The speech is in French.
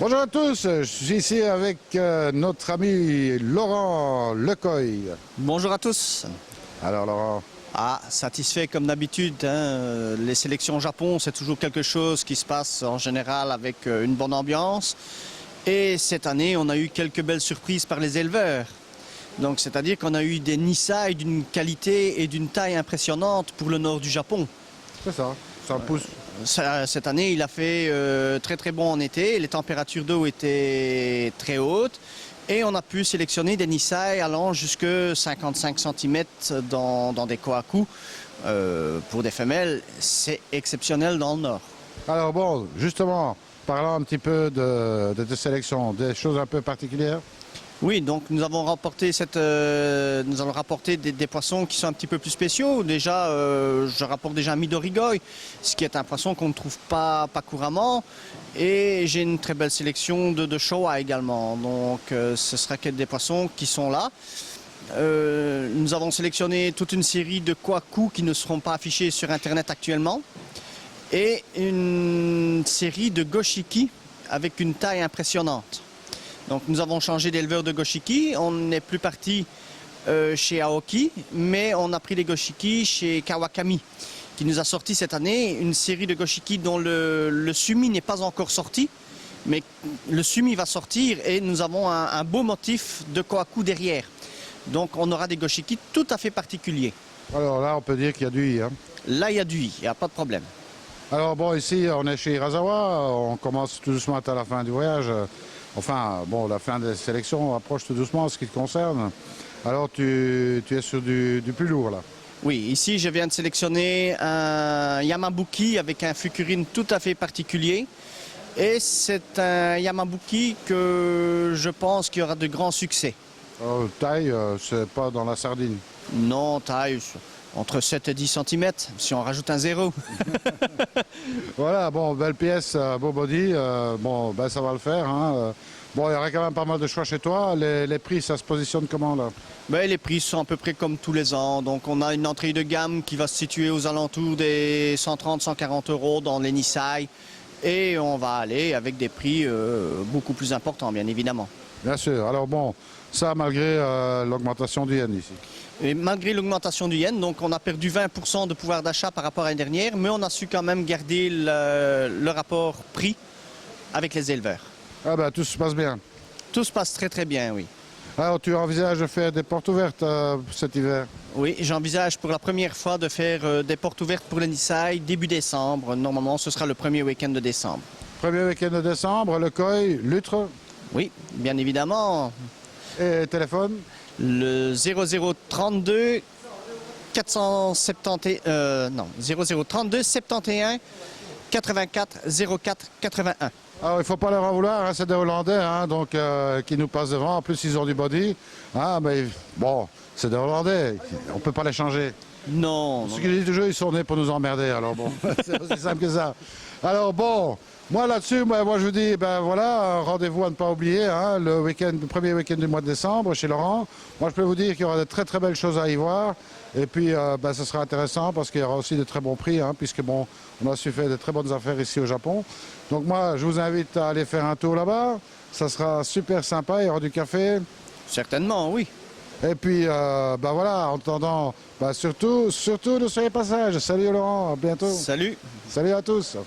Bonjour à tous, je suis ici avec notre ami Laurent Lecoy. Bonjour à tous. Alors Laurent, Satisfait comme d'habitude, hein. Les sélections au Japon, c'est toujours quelque chose qui se passe en général avec une bonne ambiance. Et cette année, on a eu quelques belles surprises par les éleveurs. Donc, c'est-à-dire qu'on a eu des Nisai d'une qualité et d'une taille impressionnante pour le nord du Japon. c'est ça pousse. Cette année, il a fait très très bon en été. Les températures d'eau étaient très hautes. Et on a pu sélectionner des Nisai allant jusque 55 cm dans des kohaku. Pour des femelles, c'est exceptionnel dans le nord. Alors bon, justement, parlons un petit peu de tes sélections, des choses un peu particulières. Oui, donc nous avons rapporté nous allons rapporter des poissons qui sont un petit peu plus spéciaux. Déjà, je rapporte déjà un Midorigoi, ce qui est un poisson qu'on ne trouve pas couramment. Et j'ai une très belle sélection de Showa également. Donc ce sera des poissons qui sont là. Nous avons sélectionné toute une série de kohaku qui ne seront pas affichés sur Internet actuellement. Et une série de goshiki avec une taille impressionnante. Donc nous avons changé d'éleveur de goshiki, on n'est plus parti chez Aoki, mais on a pris les goshiki chez Kawakami, qui nous a sorti cette année une série de goshiki dont le sumi n'est pas encore sorti, mais le sumi va sortir et nous avons un beau motif de kohaku derrière. Donc on aura des goshiki tout à fait particuliers. Alors là, on peut dire qu'il y a du i. Là, il y a du i, il n'y a pas de problème. Alors bon, ici, on est chez Hirasawa, on commence tout doucement à la fin du voyage. Enfin, bon, la fin des sélections approche tout doucement en ce qui te concerne. Alors, tu es sur du plus lourd, là. Oui, ici, je viens de sélectionner un Yamabuki avec un fukurine tout à fait particulier. Et c'est un Yamabuki que je pense qu'il y aura de grands succès. Taille, c'est pas dans la sardine. Non, taille entre 7 et 10 cm, si on rajoute un 0. Voilà, bon, belle pièce, beau body, bon, ben ça va le faire. Hein. Bon, il y aura quand même pas mal de choix chez toi. Les prix, ça se positionne comment là? Ben, les prix sont à peu près comme tous les ans. Donc on a une entrée de gamme qui va se situer aux alentours des 130-140 € dans les Nisai. Et on va aller avec des prix beaucoup plus importants, bien évidemment. Bien sûr. Alors bon, ça malgré l'augmentation du yen ici. Et malgré l'augmentation du yen, donc on a perdu 20% de pouvoir d'achat par rapport à l'année dernière, mais on a su quand même garder le rapport prix avec les éleveurs. Ah ben, tout se passe bien. Tout se passe très très bien, oui. Alors, tu envisages de faire des portes ouvertes cet hiver? Oui, j'envisage pour la première fois de faire des portes ouvertes pour les Nisai début décembre. Normalement, ce sera le premier week-end de décembre. Premier week-end de décembre, le koi, l'huître. Oui, bien évidemment. Et téléphone? Le 0032 470 non 0032 71 84 04 81. Alors, il ne faut pas leur en vouloir, hein, c'est des Hollandais hein, donc, qui nous passent devant. En plus, ils ont du body. Hein, mais bon, c'est des Hollandais, on ne peut pas les changer. Non. Ce qu'ils disent toujours, ils sont nés pour nous emmerder. Alors bon, c'est aussi simple que ça. Alors bon, moi là-dessus, moi je vous dis, ben voilà, rendez-vous à ne pas oublier, hein, le premier week-end du mois de décembre chez Laurent. Moi je peux vous dire qu'il y aura de très très belles choses à y voir. Et puis ben, ce sera intéressant parce qu'il y aura aussi de très bons prix, hein, puisque bon, on a su faire de très bonnes affaires ici au Japon. Donc moi je vous invite à aller faire un tour là-bas. Ça sera super sympa, il y aura du café. Certainement, oui. Et puis, ben voilà, en attendant, ben surtout, ne soyez pas sages. Salut Laurent, à bientôt. Salut. Salut à tous.